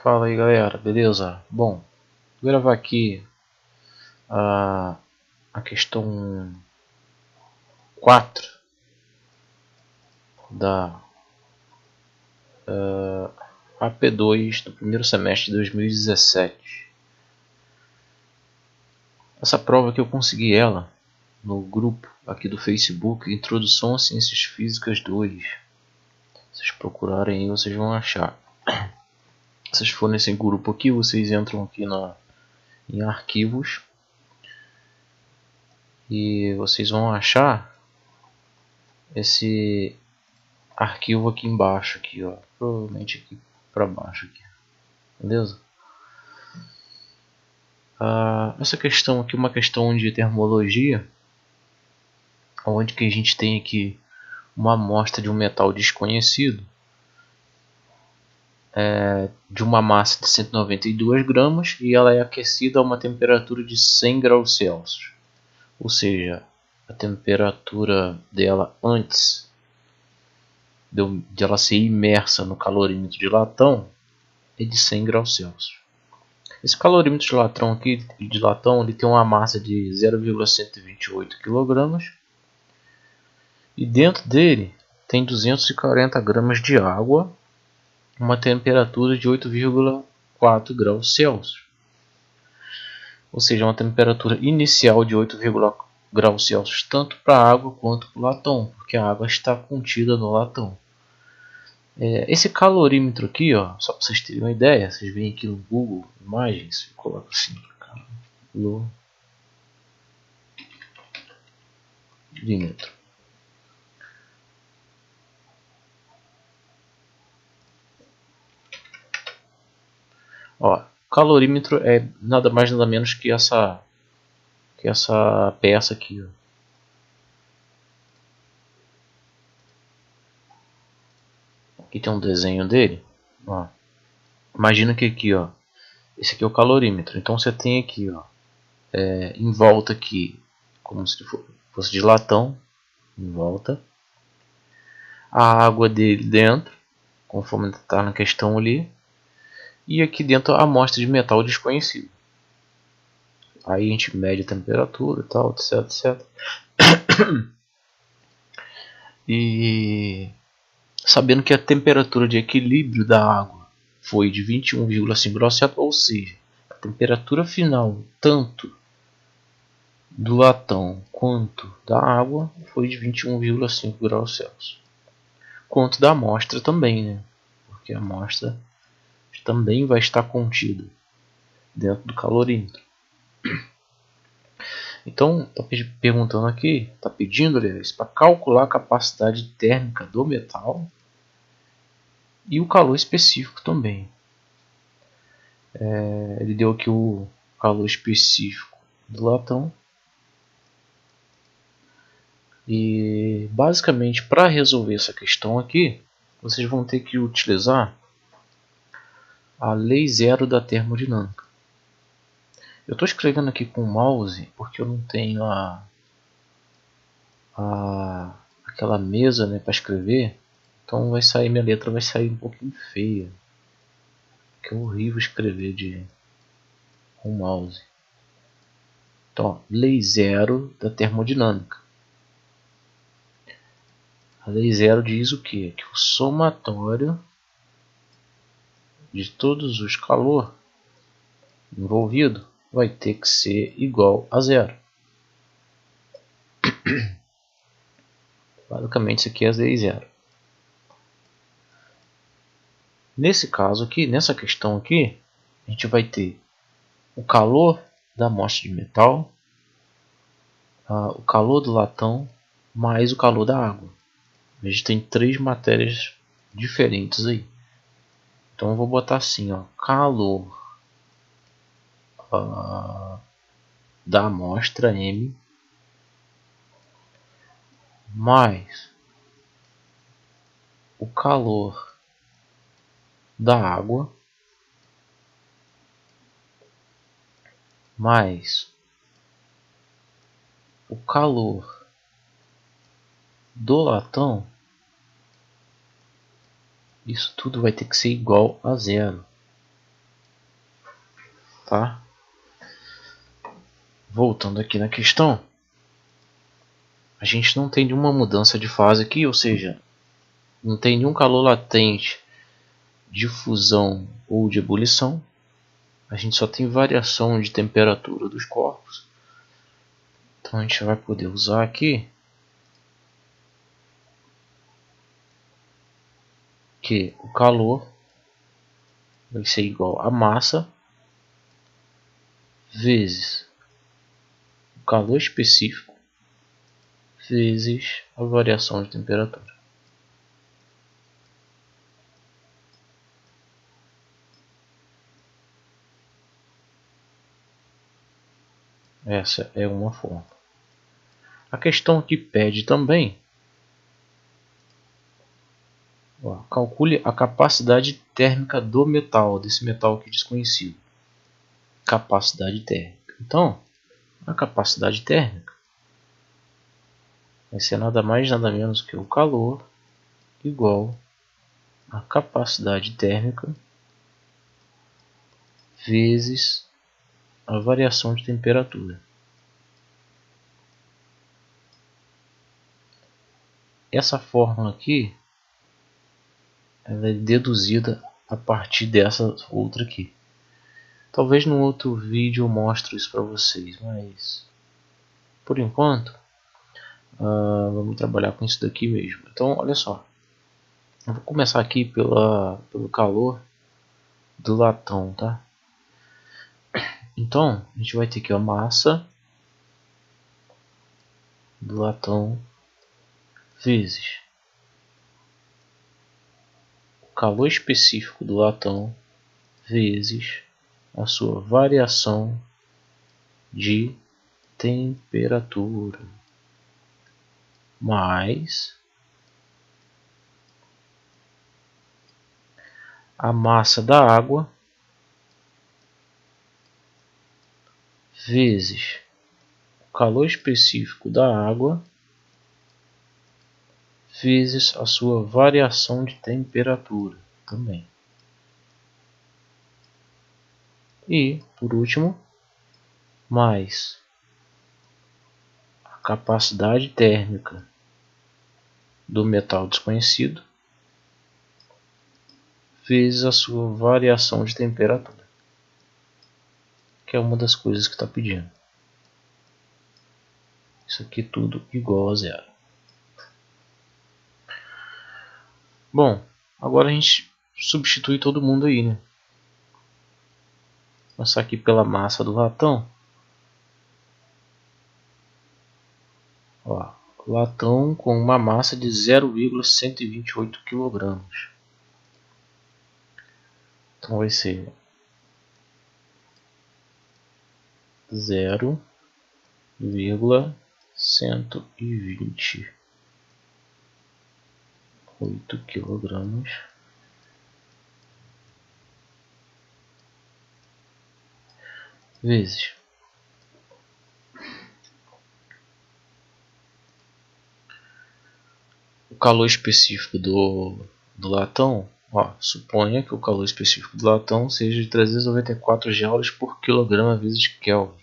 Fala aí galera, beleza? Bom, vou gravar aqui a, a questão 4 da AP2 do primeiro semestre de 2017. Essa prova que eu consegui ela no grupo aqui do Facebook, Introdução a Ciências Físicas 2. Se vocês procurarem aí, vocês vão achar. Se vocês forem nesse grupo aqui, vocês entram aqui em arquivos e vocês vão achar esse arquivo aqui embaixo aqui, ó, provavelmente aqui para baixo aqui, beleza? Essa questão aqui é uma questão de termologia, onde que a gente tem aqui uma amostra de um metal desconhecido, de uma massa de 192 gramas, e ela é aquecida a uma temperatura de 100 graus Celsius, ou seja, a temperatura dela antes de ela ser imersa no calorímetro de latão é de 100 graus Celsius. Esse calorímetro de latão ele tem uma massa de 0,128 kg e dentro dele tem 240 gramas de água, uma temperatura de 8,4 graus Celsius. Ou seja, uma temperatura inicial de 8,4 graus Celsius tanto para a água quanto para o latão, porque a água está contida no latão. Esse calorímetro aqui, ó, só para vocês terem uma ideia, vocês vêm aqui no Google Imagens e colocam assim, calorímetro. Ó, calorímetro é nada mais nada menos que essa peça aqui, ó. Aqui tem um desenho dele, ó. Imagina que aqui, ó, esse aqui é o calorímetro. Então você tem aqui, ó, em volta aqui, como se fosse de latão, em volta, a água dele dentro, conforme está na questão ali, e aqui dentro a amostra de metal desconhecido. Aí a gente mede a temperatura, tal, etc, etc. E sabendo que a temperatura de equilíbrio da água foi de 21,5 graus Celsius, ou seja, a temperatura final tanto do latão quanto da água foi de 21,5 graus Celsius. Quanto da amostra também, né? Porque a amostra também vai estar contida dentro do calorímetro. Então, está perguntando aqui, está pedindo, aliás, para calcular a capacidade térmica do metal e o calor específico também. Ele deu aqui o calor específico do latão. E basicamente, para resolver essa questão aqui, vocês vão ter que utilizar a lei zero da termodinâmica. Eu estou escrevendo aqui com o mouse porque eu não tenho aquela mesa, né, para escrever. Então minha letra vai sair um pouquinho feia. Que é horrível escrever com o mouse. Então, ó, lei zero da termodinâmica. A lei zero diz o quê? Que o somatório de todos os calor envolvido vai ter que ser igual a zero. Basicamente isso aqui é a lei zero. Nesse caso aqui, nessa questão aqui, a gente vai ter o calor da amostra de metal, o calor do latão, mais o calor da água. A gente tem três matérias diferentes aí. Então eu vou botar assim, ó, calor da amostra M mais o calor da água mais o calor do latão. Isso tudo vai ter que ser igual a zero. tá? Voltando aqui na questão, a gente não tem nenhuma mudança de fase aqui, ou seja, não tem nenhum calor latente de fusão ou de ebulição. A gente só tem variação de temperatura dos corpos. Então a gente vai poder usar aqui que o calor vai ser igual a massa vezes o calor específico vezes a variação de temperatura. Essa é uma forma. A questão aqui pede também, calcule a capacidade térmica do metal, desse metal aqui desconhecido. Capacidade térmica. Então, a capacidade térmica vai ser nada mais nada menos que o calor igual a capacidade térmica vezes a variação de temperatura. Essa fórmula aqui ela é deduzida a partir dessa outra aqui. Talvez no outro vídeo eu mostre isso para vocês, mas por enquanto vamos trabalhar com isso daqui mesmo. Então olha só, eu vou começar aqui pelo calor do latão, tá? Então a gente vai ter aqui a massa do latão vezes o calor específico do latão vezes a sua variação de temperatura mais a massa da água vezes o calor específico da água vezes a sua variação de temperatura também. E, por último, mais a capacidade térmica do metal desconhecido vezes a sua variação de temperatura, que é uma das coisas que está pedindo. Isso aqui tudo igual a zero. Bom, agora a gente substitui todo mundo aí, né? Vou passar aqui pela massa do latão. Ó, latão com uma massa de 0,128 kg. Então vai ser 0,128 kg vezes o calor específico do latão. Suponha que o calor específico do latão seja de 394 joules por quilograma vezes Kelvin.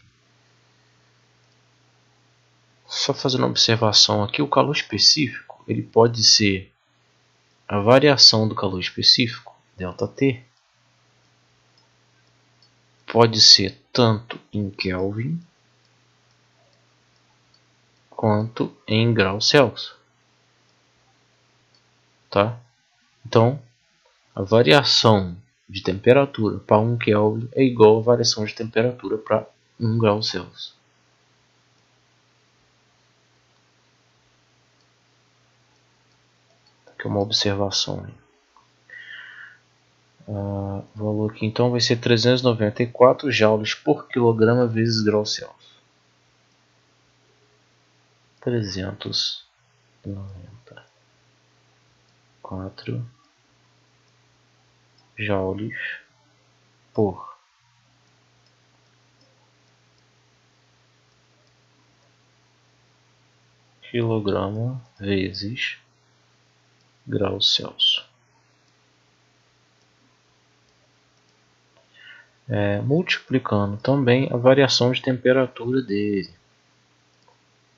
Só fazendo uma observação aqui, o calor específico ele pode ser a variação do calor específico, ΔT, pode ser tanto em Kelvin quanto em graus Celsius, tá? Então, a variação de temperatura para 1 Kelvin é igual a variação de temperatura para 1 grau Celsius. Aqui é uma observação. O valor aqui então vai ser 394 joules por quilograma vezes graus Celsius. 394 joules por quilograma vezes graus Celsius. multiplicando também a variação de temperatura dele,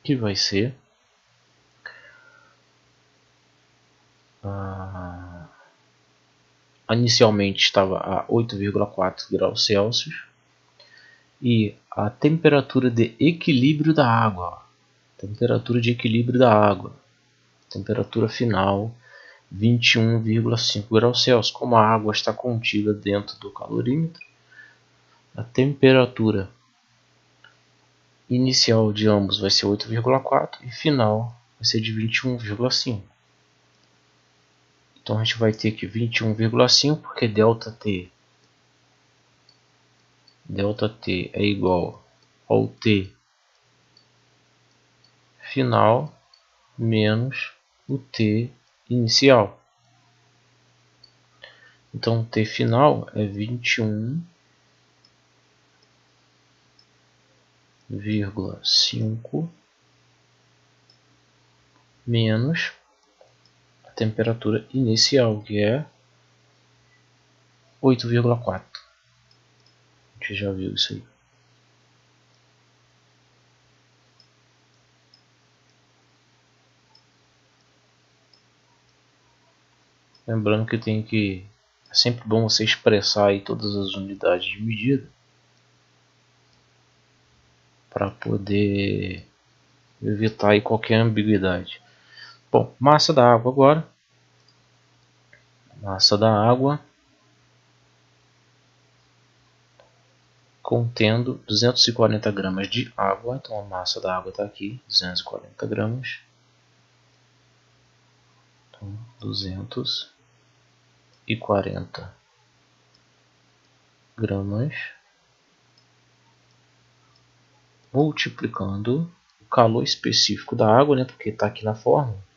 que vai ser inicialmente estava a 8,4 graus Celsius, e a temperatura de equilíbrio da água, temperatura final 21,5 graus Celsius. Como a água está contida dentro do calorímetro, a temperatura inicial de ambos vai ser 8,4 e final vai ser de 21,5. Então a gente vai ter que 21,5 porque ΔT é igual ao T final menos o T inicial. Então T final é 21,5 menos a temperatura inicial, que é 8,4. A gente já viu isso aí. Lembrando que é sempre bom você expressar aí todas as unidades de medida para poder evitar aí qualquer ambiguidade. Bom, massa da água agora. Massa da água contendo 240 gramas de água. Então a massa da água está aqui, 240 gramas. Então, 240 gramas multiplicando o calor específico da água, né, porque está aqui na fórmula.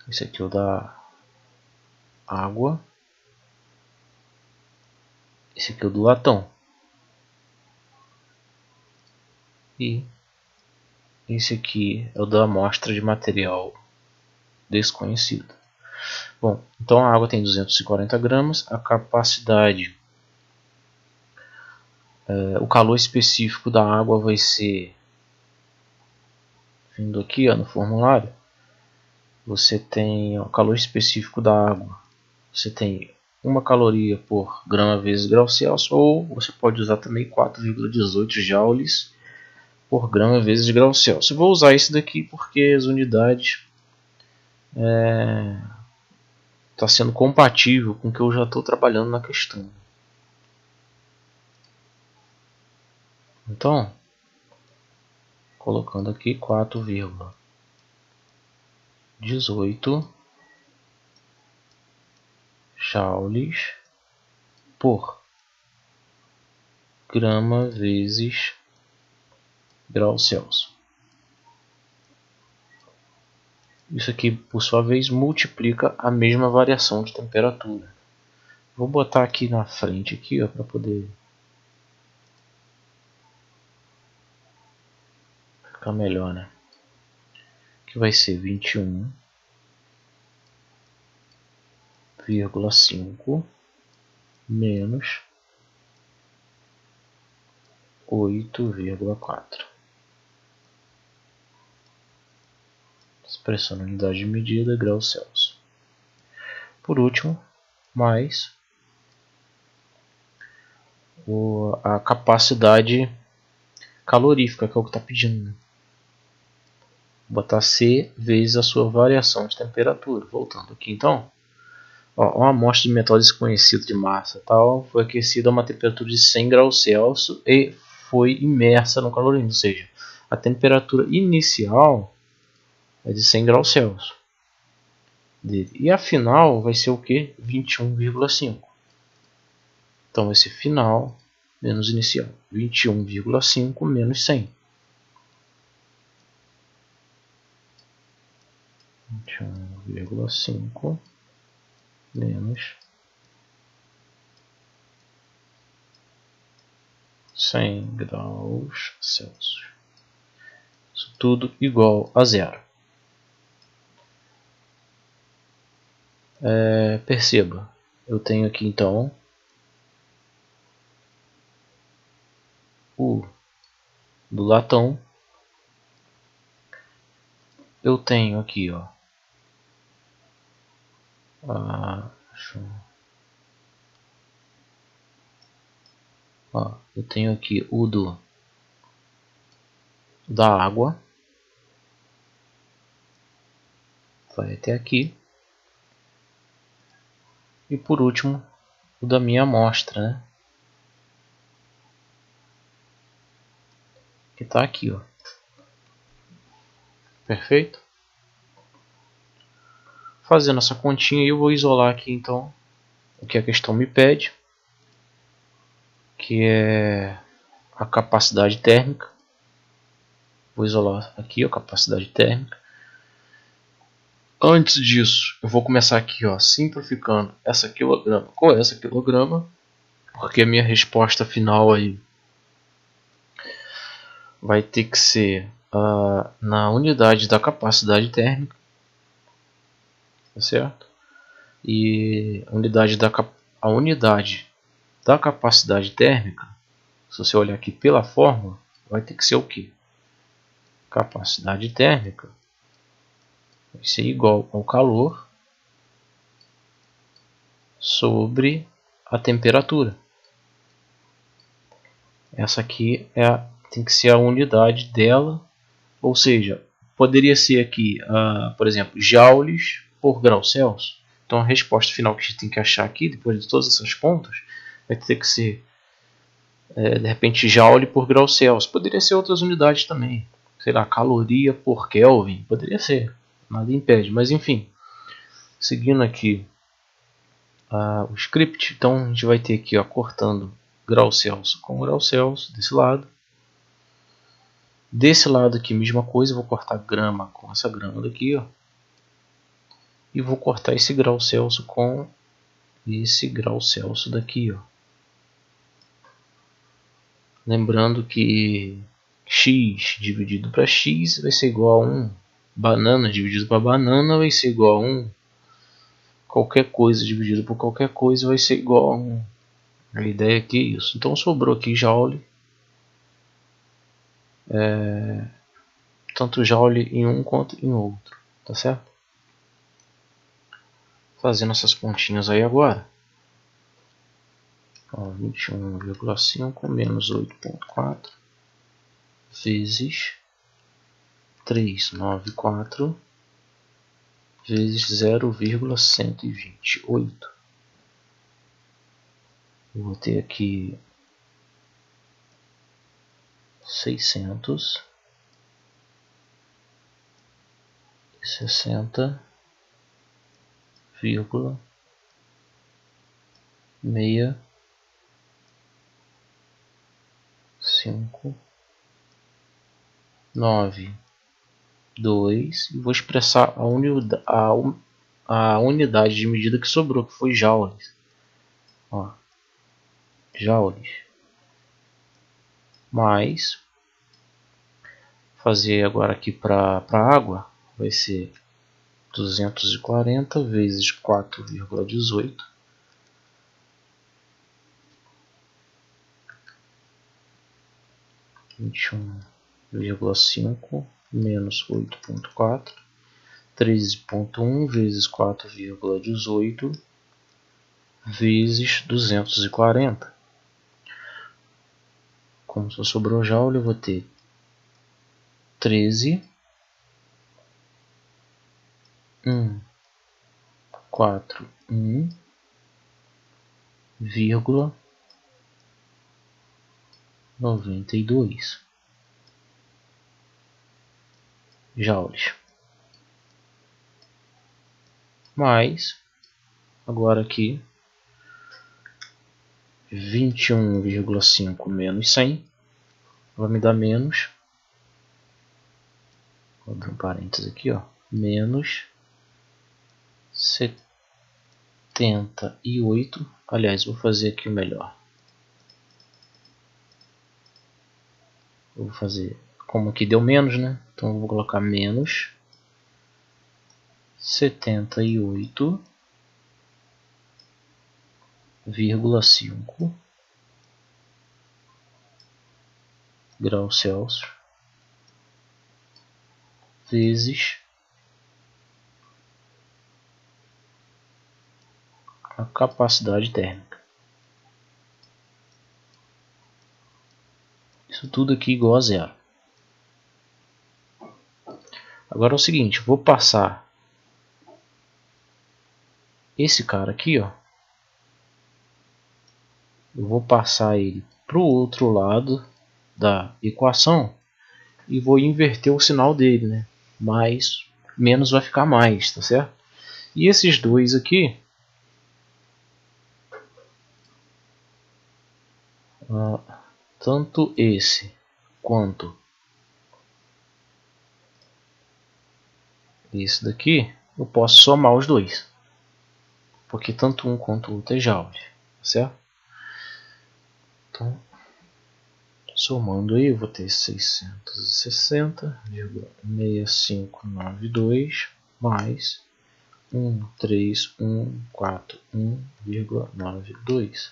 Esse aqui é o da água. Esse aqui é o do latão. E esse aqui é o da amostra de material desconhecido. Bom, então a água tem 240 gramas. A capacidade, o calor específico da água vai ser, vindo aqui no formulário, você tem o calor específico da água. Você tem 1 caloria por grama vezes grau Celsius, ou você pode usar também 4,18 joules por grama vezes grau Celsius. Eu vou usar esse daqui porque as unidades está sendo compatível com o que eu já estou trabalhando na questão. Então, colocando aqui 4,18 joules por grama vezes grau Celsius. Isso aqui, por sua vez, multiplica a mesma variação de temperatura. Vou botar aqui na frente aqui, para poder ficar melhor, né? Que vai ser 21,5 menos 8,4. Expressão na unidade de medida, graus Celsius. Por último, mais a capacidade calorífica, que é o que está pedindo. Né? Vou botar C vezes a sua variação de temperatura. Voltando aqui então. Uma amostra de metal desconhecido de massa tal, foi aquecida a uma temperatura de 100 graus Celsius e foi imersa no calorímetro. Ou seja, a temperatura inicial é de 100 graus Celsius. E a final vai ser o que? 21,5. Então vai ser final menos inicial. 21,5 menos 100. 21,5 menos 100 graus Celsius. Isso tudo igual a zero. Perceba, eu tenho aqui então o do latão. Eu tenho aqui, ó, eu tenho aqui o da água, vai até aqui, e por último o da minha amostra, né? Que está aqui, ó. Perfeito? Fazendo essa continha, eu vou isolar aqui então o que a questão me pede, que é a capacidade térmica. Vou isolar aqui a capacidade térmica. Antes disso, eu vou começar aqui, ó, simplificando essa quilograma com essa quilograma, porque a minha resposta final aí vai ter que ser na unidade da capacidade térmica, tá certo? E a unidade da capacidade térmica, se você olhar aqui pela fórmula, vai ter que ser o que? Capacidade térmica vai ser igual ao calor sobre a temperatura. Essa aqui tem que ser a unidade dela, ou seja, poderia ser aqui, por exemplo, joules por grau Celsius. Então a resposta final que a gente tem que achar aqui, depois de todas essas contas, vai ter que ser, de repente, joule por grau Celsius. Poderia ser outras unidades também, sei lá, caloria por Kelvin, poderia ser, nada impede, mas enfim. Seguindo aqui o script, então a gente vai ter aqui, ó, cortando grau Celsius com grau Celsius desse lado. Desse lado aqui, mesma coisa, eu vou cortar grama com essa grama daqui, ó. E vou cortar esse grau Celsius com esse grau Celsius daqui, ó. Lembrando que x dividido para x vai ser igual a 1. Banana dividido para banana vai ser igual a 1. Qualquer coisa dividido por qualquer coisa vai ser igual a 1. A ideia aqui é isso. Então sobrou aqui joule. Tanto joule em um quanto em outro. Tá certo? Fazendo essas pontinhas aí agora. 21,5 menos 8,4 vezes 394 vezes 0,128. Eu vou ter aqui 660,6592 e vou expressar a unidade de medida que sobrou, que foi joules. Ó, joules. Mais, fazer agora aqui para a água, vai ser 240 vezes 4,18 21,5 menos 8,4 13,1 vezes 4,18 vezes 240. Como só sobrou joule, eu vou ter 13,141,92 joules. Mais, agora aqui, 21,5 menos 100 vai me dar menos, vou abrir um parênteses aqui, ó, menos 78. Aliás, vou fazer aqui o melhor. Eu vou fazer, como aqui deu menos, né? Então eu vou colocar menos 78 5 graus Celsius vezes a capacidade térmica. Isso tudo aqui igual a zero. Agora é o seguinte, vou passar esse cara aqui, ó. Eu vou passar ele para o outro lado da equação e vou inverter o sinal dele, né? Menos vai ficar mais, tá certo? E esses dois aqui, tanto esse quanto esse daqui, eu posso somar os dois, porque tanto um quanto o outro é Joule, certo? Então, somando aí, eu vou ter 660,6592 mais 13141,92.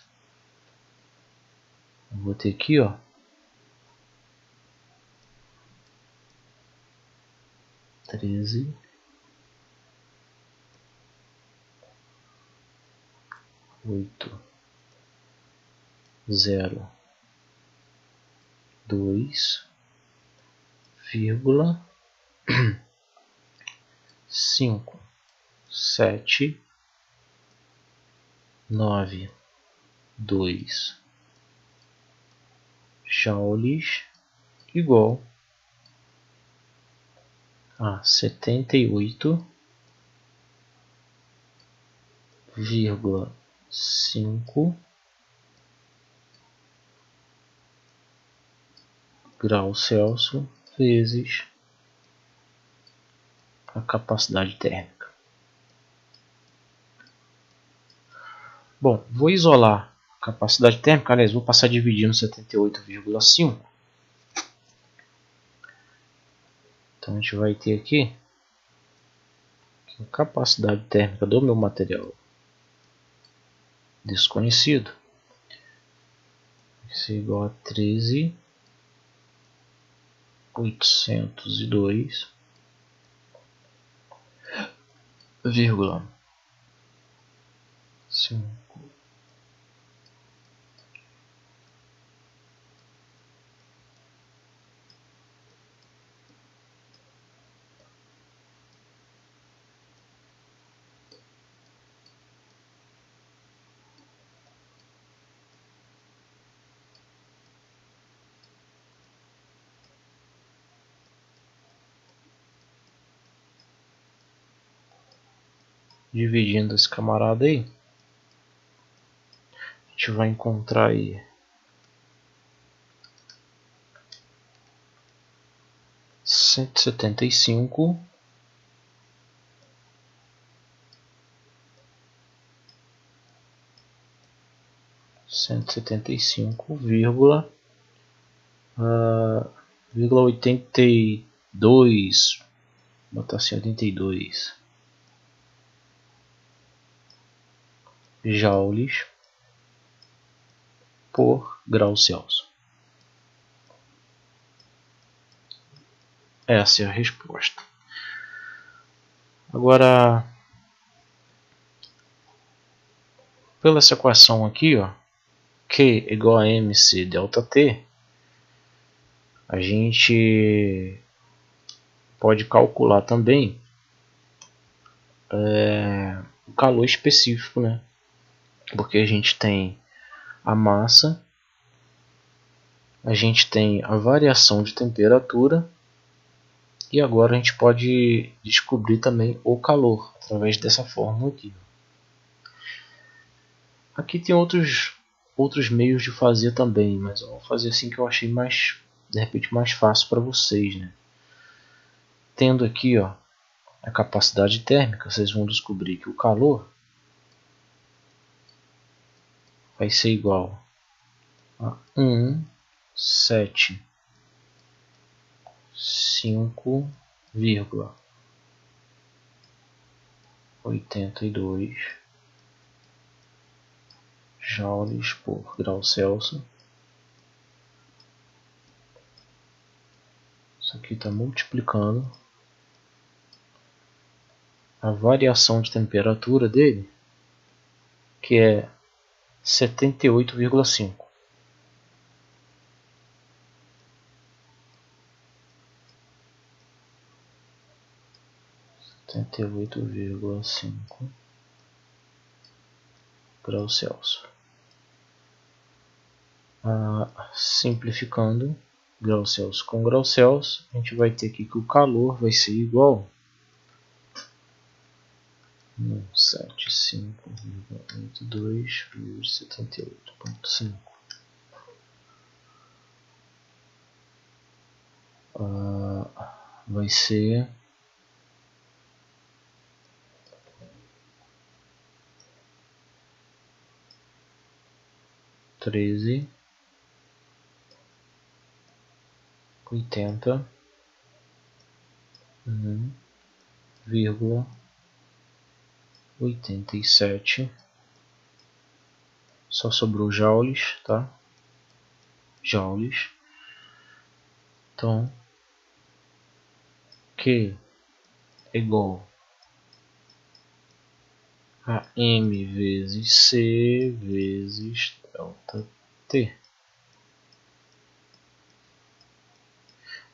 Eu vou ter aqui, ó, 13 8 0 2 vírgula 5 7 9 2 joules igual a 78,5 graus Celsius vezes a capacidade térmica. Bom, vou isolar a capacidade térmica, aliás, vou passar dividindo 78,5. Então a gente vai ter aqui a capacidade térmica do meu material desconhecido vai ser igual a 13.802,5. Dividindo esse camarada aí, a gente vai encontrar aí 175 175,82, botar assim 82 joules por grau Celsius. Essa é a resposta. Agora, pela essa equação aqui, ó, Q igual a mc delta T, a gente pode calcular também o calor específico, né? Porque a gente tem a massa, a gente tem a variação de temperatura e agora a gente pode descobrir também o calor através dessa fórmula aqui. Aqui tem outros meios de fazer também, mas eu vou fazer assim que eu achei de repente mais fácil para vocês, né? Tendo aqui, ó, a capacidade térmica, vocês vão descobrir que o calor vai ser igual a 175,82 joules por grau Celsius. Isso aqui está multiplicando a variação de temperatura dele, que é 78,5. Graus Celsius. Simplificando graus Celsius com graus Celsius, a gente vai ter aqui que o calor vai ser igual a 175,82,78,5. Vai ser 13,87. Só sobrou joules, tá? Joules. Então, Q é igual a M vezes C vezes delta T.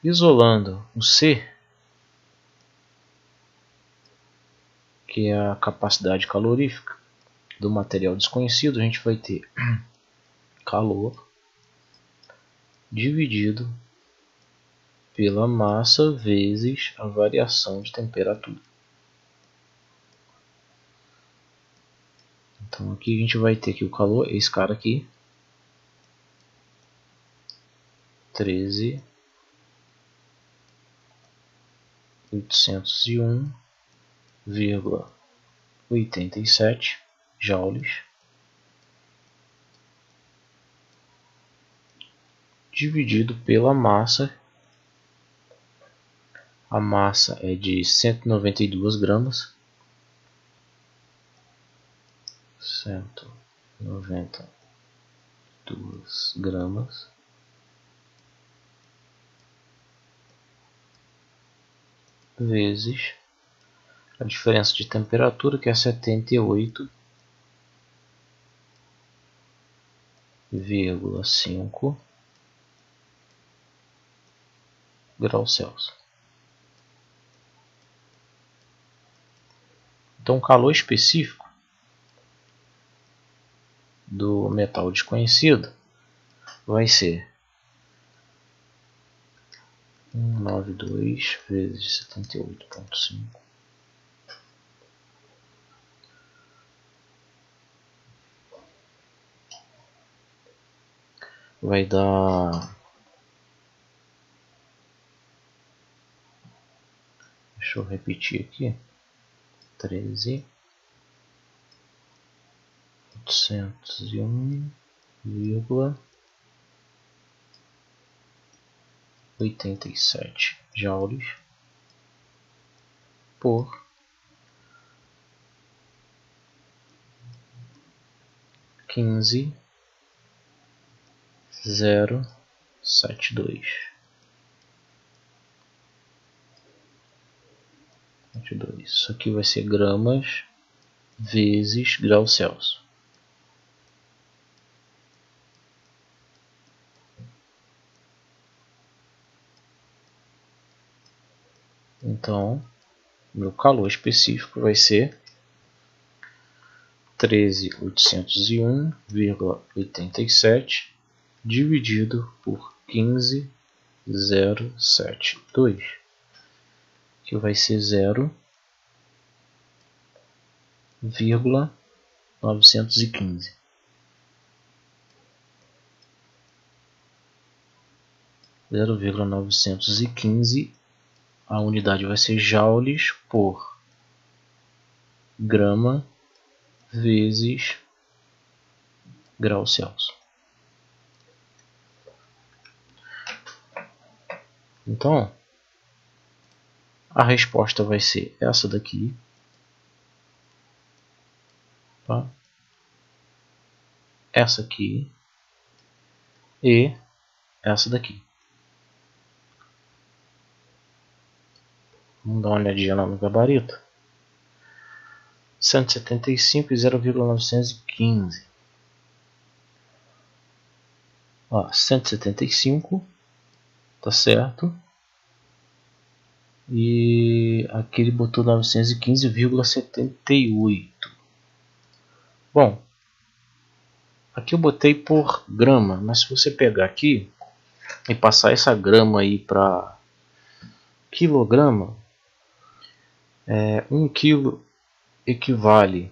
Isolando o C, que é a capacidade calorífica do material desconhecido, a gente vai ter calor dividido pela massa vezes a variação de temperatura. Então aqui a gente vai ter que o calor é esse cara aqui, 13.801,87 joules dividido pela massa. A massa é de 192 gramas. 192 gramas vezes a diferença de temperatura, que é 78,5 graus Celsius. Então, o calor específico do metal desconhecido vai ser 192 vezes 78,5 vai dar, deixa eu repetir aqui, 13.801,87 joules por 15,072. Isso aqui vai ser gramas vezes graus Celsius. Então, meu calor específico vai ser 13.801,87 dividido por 15,072, que vai ser 0,915. 0,915, a unidade vai ser joules por grama vezes graus Celsius. Então, a resposta vai ser essa daqui, tá? essa aqui e essa daqui. Vamos dar uma olhadinha lá no gabarito. 175 e 0,915. Ó, 175, tá certo. E aqui ele botou 915,78. Bom, aqui eu botei por grama, mas se você pegar aqui e passar essa grama aí para quilograma, 1 quilo equivale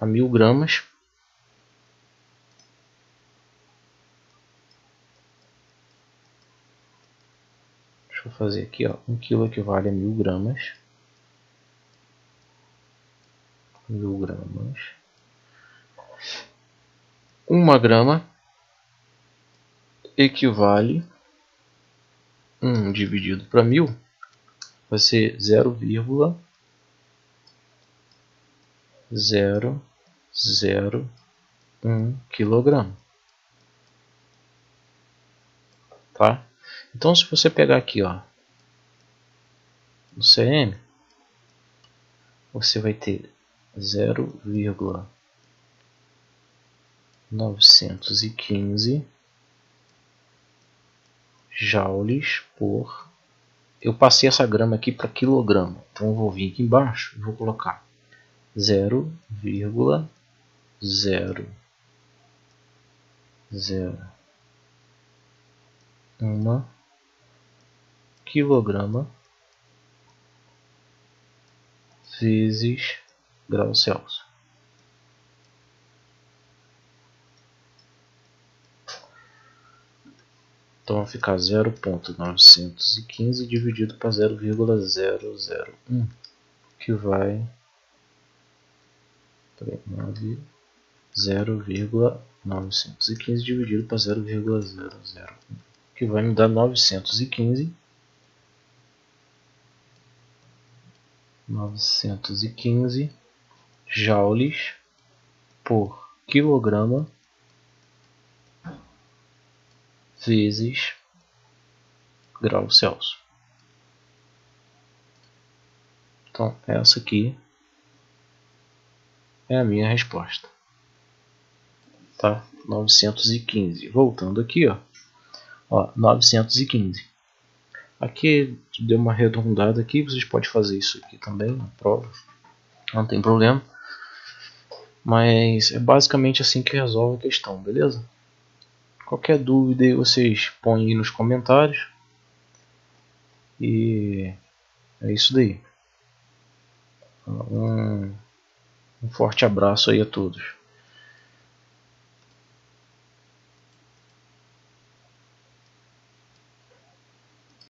a 1000 gramas. Deixa eu fazer aqui, ó. 1 quilo equivale a 1000 gramas. 1000 gramas. 1 grama equivale 1 dividido para 1000 vai ser 0,001 quilograma. Tá? Então se você pegar aqui, ó, no CM, você vai ter 0,915 joules por... Eu passei essa grama aqui para quilograma, então eu vou vir aqui embaixo e vou colocar 0,001 quilograma vezes graus Celsius. Então vai ficar 0,915 dividido para 0,001, que vai 0,915 dividido para 0,001, que vai me dar 915 joules por quilograma vezes graus Celsius. Então essa aqui é a minha resposta, tá? 915. Voltando aqui, ó, 915. Aqui deu uma arredondada aqui, vocês podem fazer isso aqui também na prova, não tem problema. Mas é basicamente assim que resolve a questão, beleza? Qualquer dúvida aí vocês põem aí nos comentários. E é isso daí. Um forte abraço aí a todos.